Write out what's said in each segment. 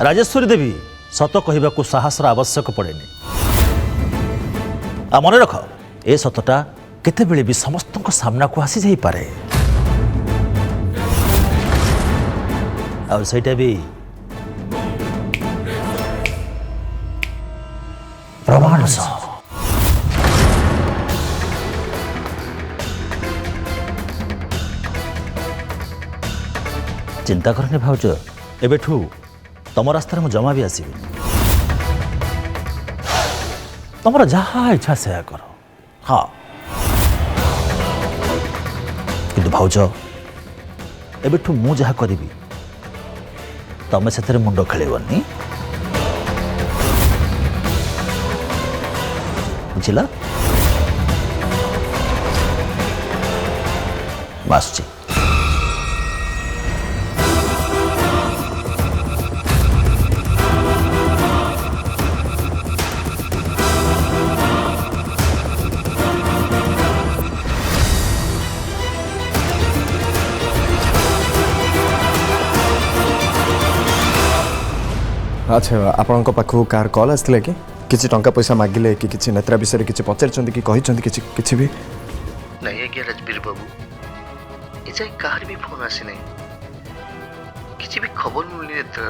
राजेश्वरी देवी सत कहवाकू साहसर आवश्यक पड़ेनि। मन रख ए सतटा केतेबेले भी समस्त सामना को आसी जाई पारे। और ସେଇଟା भी प्रमाण सह। चिंता करने भाउज एबेठू तम रास्तार मु जमा भी आसबि। तुमर जहाँ इच्छा से कर। हाँ किंतु भाउज एबेठू मु जहाँ करी तमें से मुंड खेलनी बुझला। आसुची अच्छा आपण पाखु कार कॉल आसले कि किसी टंका पैसा मागिले कि किसी नेत्रा विषय किसी पचार कि किसी भी नहीं आज्ञा राजवीर बाबू ए कहार भी फोन आसी नहीं किसी भी खबर मिलनी नेत्रा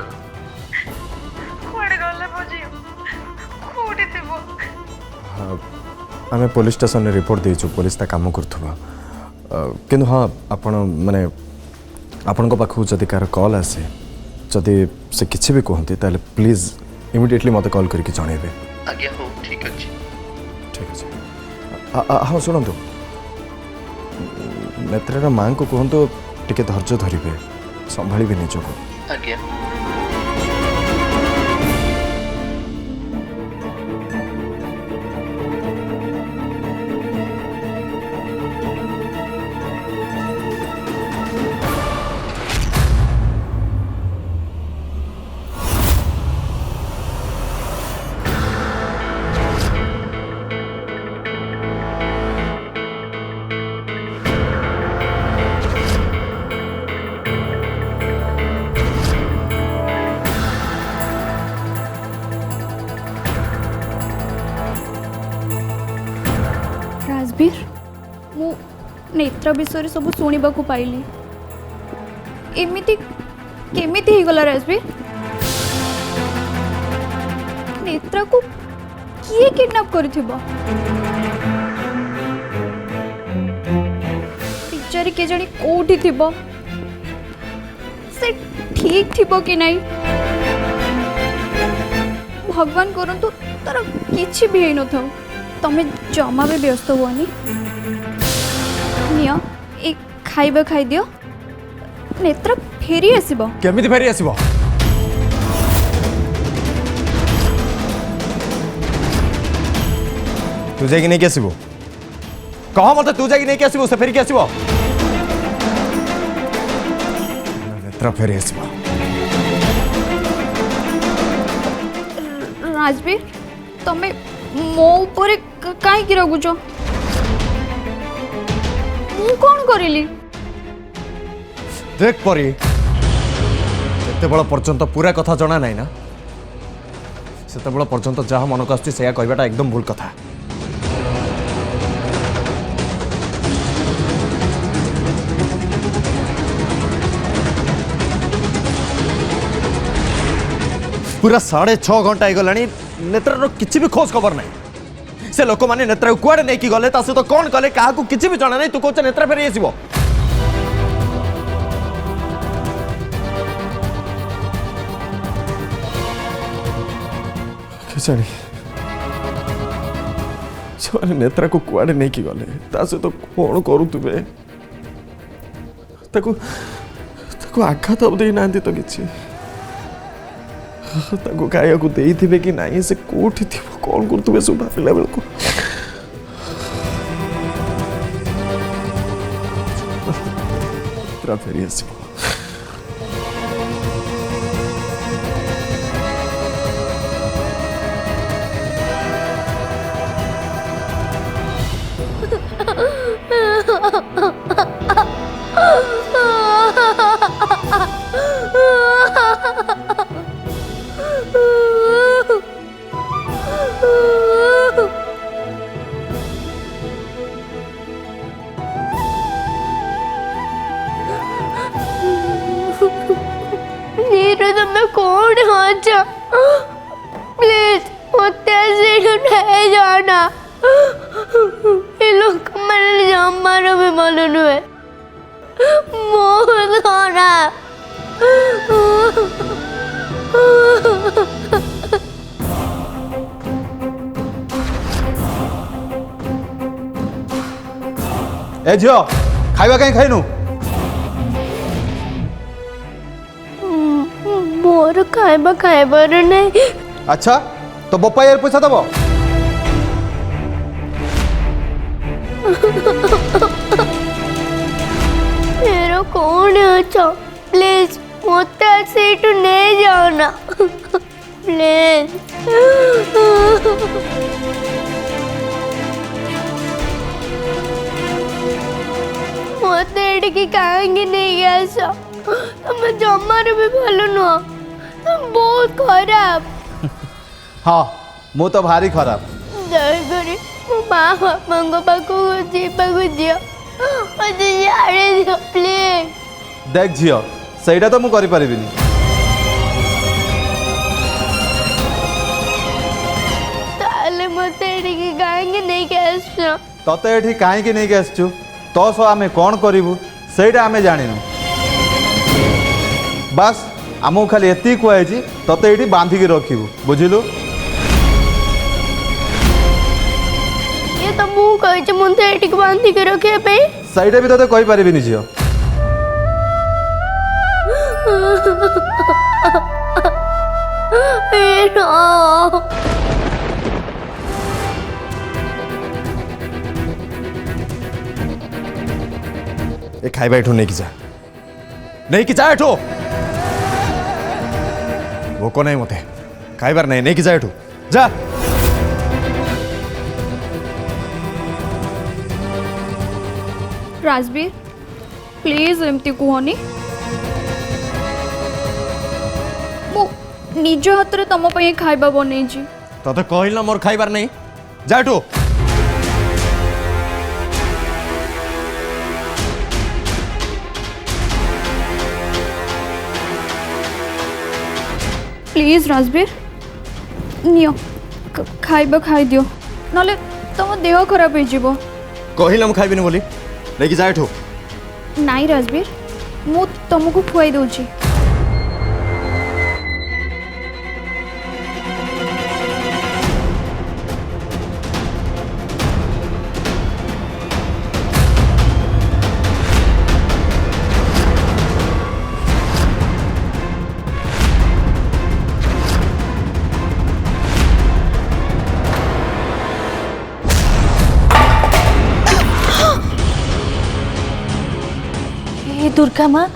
आम पुलिस स्टेशन में रिपोर्ट देचु पुलिस ता काम करथुबा किंतु हाँ आपण माने आपण पाखु जदि कार कॉल आसे जदि से किसी भी कहते ताले प्लीज इमिडिएटली मत कॉल करके जनइबे। आज्ञा हो ठीक अछि ठीक अछि। हाँ शुणु नेत्रार माँ को कहतु टिके धैर्य धरिबे संभाळिबे निजको। आज्ञा राजवीर मु नेत्रा विषय सब शुणा पाइली एमिति केमिति ही गला राजवीर नेत्रा को किए किडनैप करथिबो पिक्चर के जानी कोठी थिबो से ठीक थिबो कि नहीं भगवान करंतु तार किछि भी हेइ न थाउ तमें जमा भी व्यस्त हुआनी निया एक खाइबा खाई दियो नेत्रा फेरी आसीबो। केमिति फेरी आसीबो तू जाइए नहीं आसबो कह मत तू जाइए नहीं आसबो से फेरी के आसबो नेत्रा फेरी आसबो। राजवीर तमें मो ऊपर कहीं रगुच मु कौन करिली देख परी जिते बड़ पर्यंत पूरा कथा जना ना सेते बड़ पर्यंत जहाँ मन को आसुची से कहवाटा एकदम भूल कथा। पूरा 6.5 घंटा होगला नेत्रार किसी भी खोज खबर नहीं से लोक मैंने नेत्रा कुआड़े नहीं कि गले सहित कौन कले क्या किसी भी जाना नहीं तू कौच नेत्रा फेरी आसब से नेत्रा को कुआड़े नहीं कि गले सहित कौन करुवे आघात दे ना तो किसी खाया को देइथिबे कि नहीं से कोठी थी कौन करतुबे सब भाबिला बेल को फेरी आसब अच्छा प्लीज मत ऐसे नहीं जाना ये लोग मैंने जमाना भी मालूम है बहुत खराब ए झियो खाइबा कहीं खाइनु मोर खाइबा खाइबार नहीं अच्छा तो बप्पा यार पैसा दबो मेरा कौन है अच्छा प्लीज मत ऐसे नहीं जाना प्लीज मत एडिकी कहेंगे नहीं ऐसा तुम जमारे भी भलो नुह तुम बहुत खराब हाँ मु तो भारी खराब दयाकोरी मो माँ बापा पाखक जीवाक दियो मत जाने दियो प्लीज देख झियो ସେଇଟା ତ ମୁଁ କରିପାରିବିନି ताले मत एडिकी कहेंगे नहीं कैसा ତତେ ଏଠି କାହିଁକି ନେଇକି ଆସିଛୁ ତୋ ସହ ଆମେ କ'ଣ କରିବୁ ସେଇଟା ଆମେ ଜାଣିନୁ ବାସ୍ ଆମକୁ ଖାଲି ଏତିକି କୁହାଯାଇଛି ତତେ ଏଠି ବାନ୍ଧିକି ରଖିବୁ ବୁଝିଲୁ ये तो मुँह कहे मुझे एटिक बांधी के रखे पे ସେଇଟା ବି ତତେ କହିପାରିବିନି ଝିଅ ए खाइबा एठो नहीं कि जा एठो भोक नहीं मते खाइबार नहीं कि जा एठो जा राजवीर प्लीज एमती कहनी मु निज हाथ में तुम खाइबा बन तते कहला मोर खाइबार नहीं जा एठो प्लीज राजवीर नियो खाइबा खाई दियो नले तुम देह खराब हो कहला मु खाइबिनी बोली नहीं कि जा एठो नाई राजवीर मु तुमको खुआई दूची दुर्गा माँ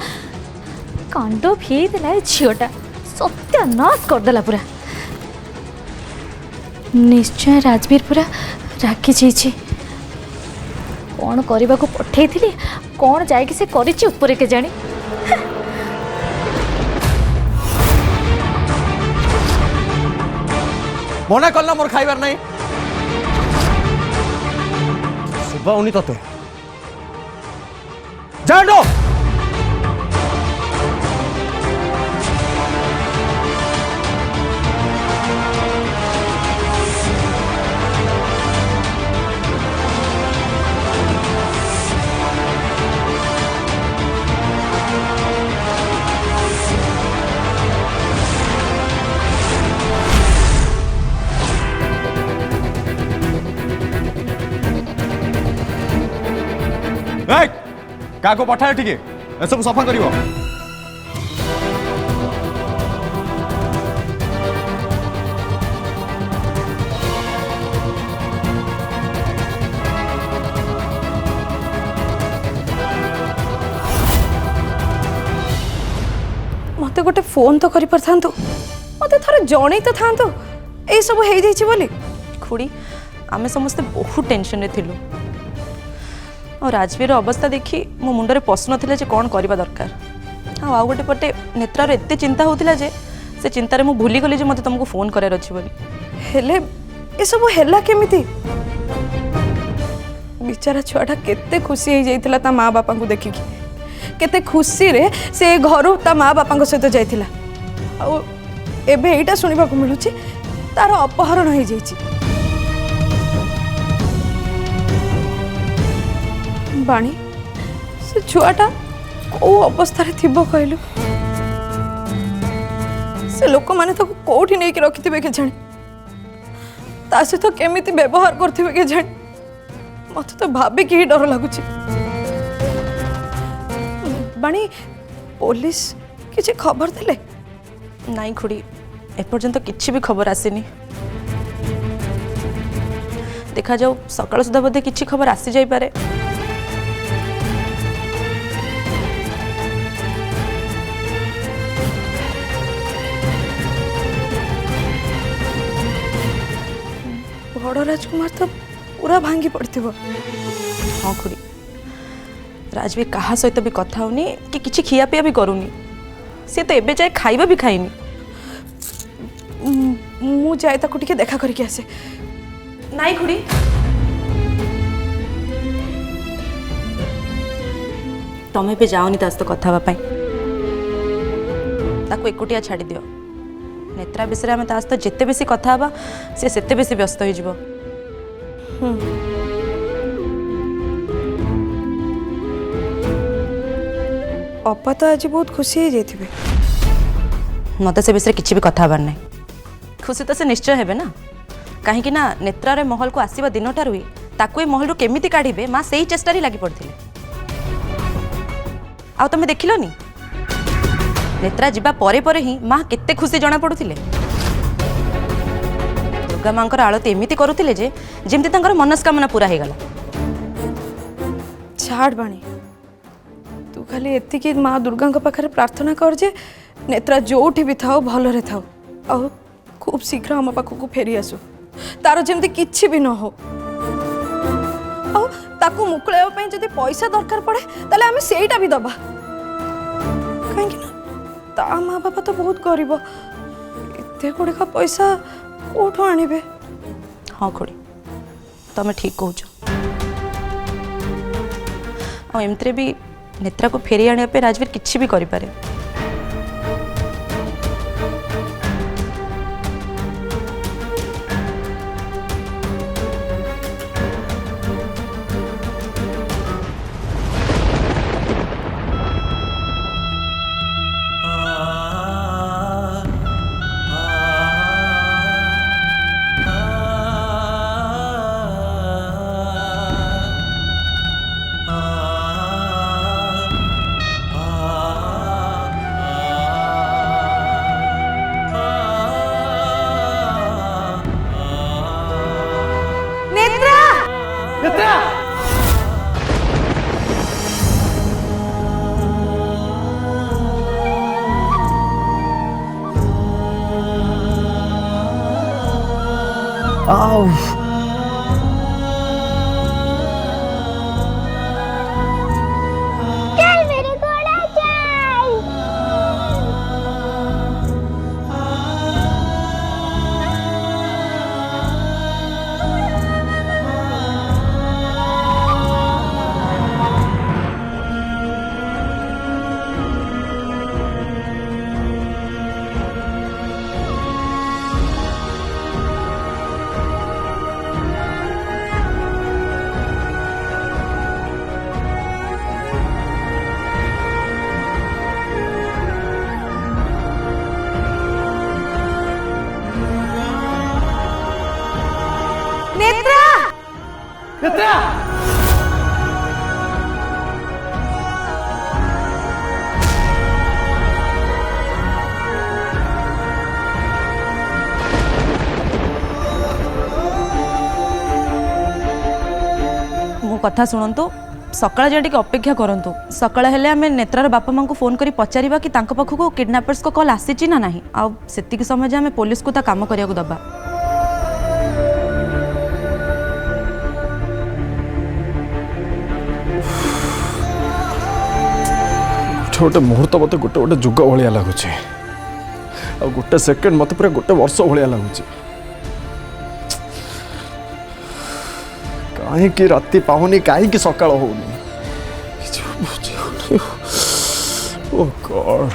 कांड भीला झीटा सत्यानाश करदेला पूरा निश्चय राजवीर पूरा रागी जाइए कौन करने को पठे कौन जाकि से करिछि उपरे के जानी मना कला मोर खाइबार नहीं सुबह उनी तते जानो क्या पठाए ठीक है सब सफा कर मत गोटे फोन तो कर मत थोड़ा जन तो था ये सब हो जाइए खुड़ी आम समस्ते बहुत टेंशन रे थिलु और राजवीर अवस्था देखी मो मुंडे पशु ना कौन करवा दरकार आ गोटे पटे नेत्रार एत चिंता होता जे से चिंतार मुझे भूली गली मत तुमको फोन करार अच्छी बोली ये सब है केमिति बिचारा छुआटा केते खुशी हो जाइतिला ता माँ बापा को देखिकी केते खुशी रे से घर ता माँ बापा सहित जाइतिला एबे एटा सुनिबा को मिलुची तार अपहरण हो जाइछि। बाणी से छुआटा को अवस्था रे थिबो कहलु से लोक माने तो कोठी नै के रखिथिबे के जाने ता से तो केमिति व्यवहार करथिबे के जाने मत तो भाबे कि डर लागुची। बाणी पुलिस किसी खबर देले नाई खुड़ी एपर्यंत किसी भी खबर आसीनी देखा जाऊ सकाळ सुधा बोधे किसी खबर आसी जाई पारे। बड़ राजकुमार तो पूरा भांगी पड़थिबो। हाँ खुड़ी राजवीर कहा सहित भी कथा होनी कि किसी खिया पिया भी करूनी सी तो एबे जाए खाइबा भी खाइनी। मु जाए ताको टिके देखा करके आसे। नाई खुड़ी तमें भी जाओनी ता सहित कथा हेबा ताको एकुटिया छाड़ी दियो। नेत्रा विषय में ता सहित जेते बेसी कथा हेबा से सेते बेसी व्यस्त हो जिवो। अपा तो आज बहुत खुशी हो जाइथिबे। मत से विषय किसी भी कथा हबार ना खुशी तो से निश्चय हेबे ना कहीं ना नेत्रारे महल को आसवा दिन ठारू ताकू ए महल केमिति काढ़िबे माँ से ही चेष्टा लगी पड़ते आ तमें देखिलनी नेत्रा जीवा परे परे ही माँ केते खुशी जना पड़ुथिले। दुर्गा माँ आळती एमिति करुथिले जे जेमति तांकर मनस्कामना पूरा हो गला। छाड़ बाणी तू खाली एतिकी माँ दुर्गा पाखे प्रार्थना कर जे नेत्रा जोठी भी थाओ भलरे थाओ आ खूब शीघ्र आम पाखक फेरी आसु तार जमती किछि भी न हो। ताकू मुकुलाइबा पई जदि पैसा दरकार पड़े ताले आमे सेईटा भी दबा कहीं ना ता माँ बापा तो बहुत गरीब एते गुड़े का पैसा कोठो आनिबे। हाँ खुड़ी तमें ठीक कहूच एमती भी नेत्रा को फेरी आने पे राजवीर किसी भी करि पारे। चल मेरे घोड़ा चल। मो कथा शुणु सकाळ जाए टिके अपेक्षा करंतु सकाळ हेले आमे नेत्रार बापा मां को फोन करी पचारिबा कि तांको पाखको किडनैपर्स को कॉल आसीची ना नाही आ सेतिकी समय जे आमे पुलिस को ता काम करिया को दबा। गोटे मुहूर्त मत गोटे गोटे जुग भाया लगुच गोटे सेकेंड मत पूरा गोटे वर्ष भाया लगुच कहीं राति पाऊनी कहीं सकाळ होनी ओ गॉड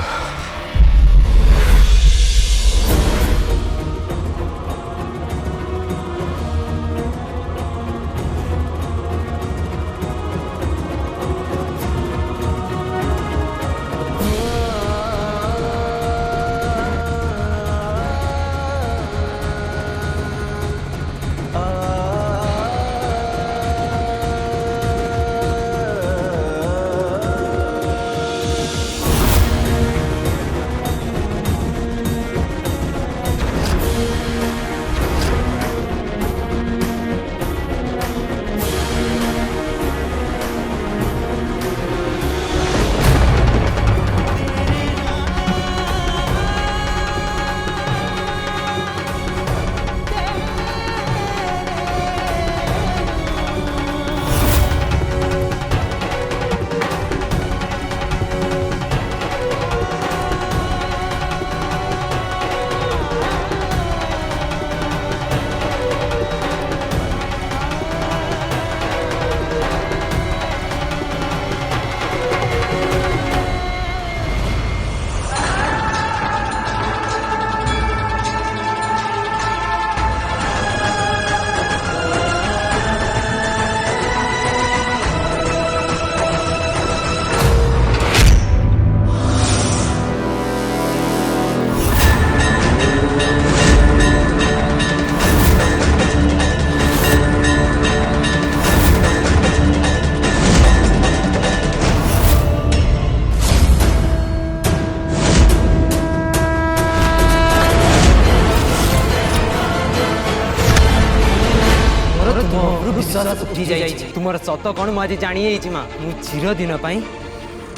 मोर तुम विश्वास उठी जाई तुमर सत कौन मु आज जानी जाई मां मु चिर दिन पई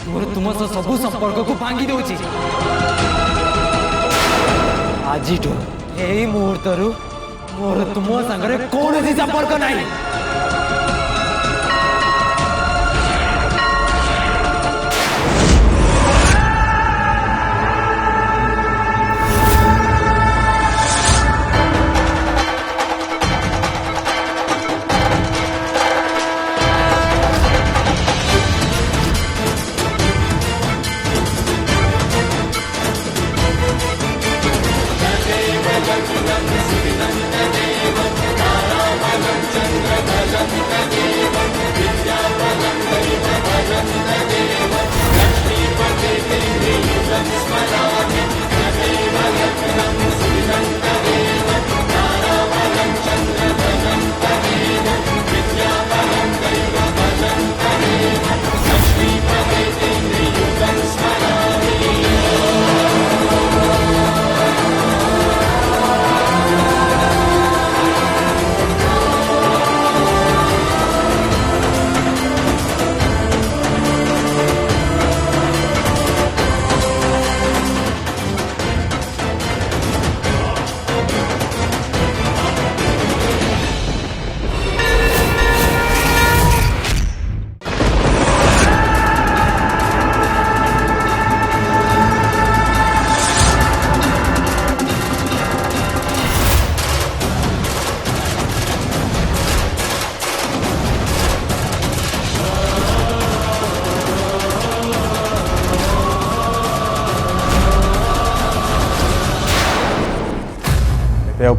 मोर तुम सह सब संपर्क को भांगी दउची आज यही मुहूर्त मोर तुम संगे कौन संपर्क नहीं।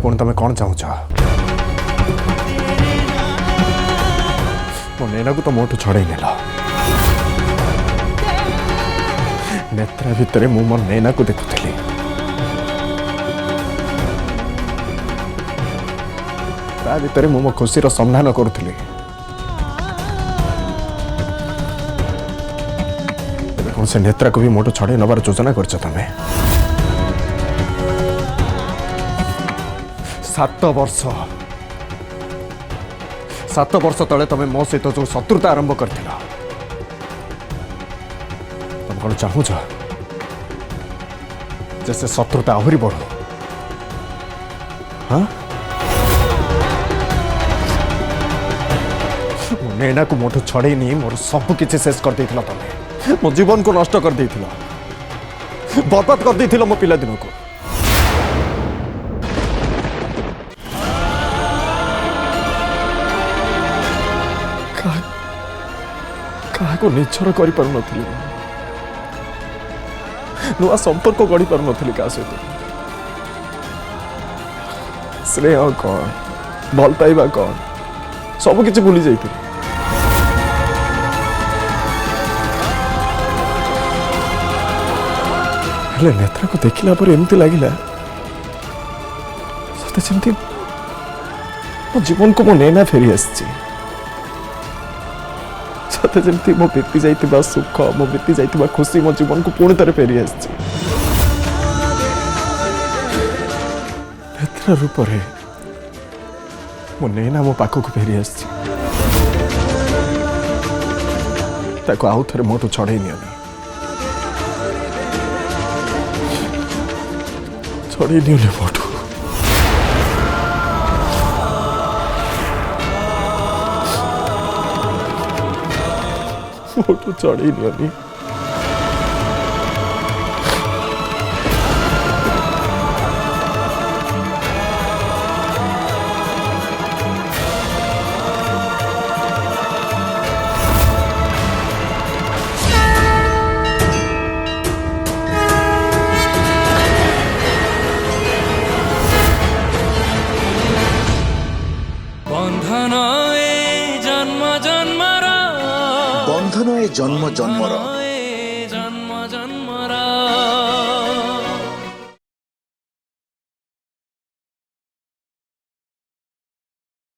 पुणी तुम कौन चाहूच मो नैना को तो मोटू छड़े नेल नेत्रा भितर मु मो नैना को देखुली ता भितर मु मो खुशी संधान करुली कौन से नेत्रा को भी मोटू छड़े नबार योजना कर तमें 7 वर्ष तले तुम मो सहित जो शत्रुता आरंभ कर तुम कौन चाहूच जैसे शत्रुता आहरी बढ़ हाँ नैना को मोटू छड़े नहीं मोर सब किसी शेष कर देथिला तुम मो जीवन को नष्ट कर देथिला बर्बाद कर देथिला मो पिला दिन को को निश्चर कर नुआ संपर्क गढ़ी पार नी क्या सहित स्नेह कौन भल पाइबा कौन सब किसी भूली जाइए नेत्रा को देखला पर एमती लगिला सते जमती मो जीवन को मो नैना फेरी आसी सते जमती मो बीती जाइतिबा सुख मो बीती जाइतिबा खुशी मो जीवन को पुणी थे फेरी आसी नेत्रा रूप रे मो नैना मो पाख को फेरी आसी ताको आउ थरे मोटू छड़े नियनी छड़े नियनी मोटू मोटू चढ़ी नहीं बंधन ए जन्म जन्मर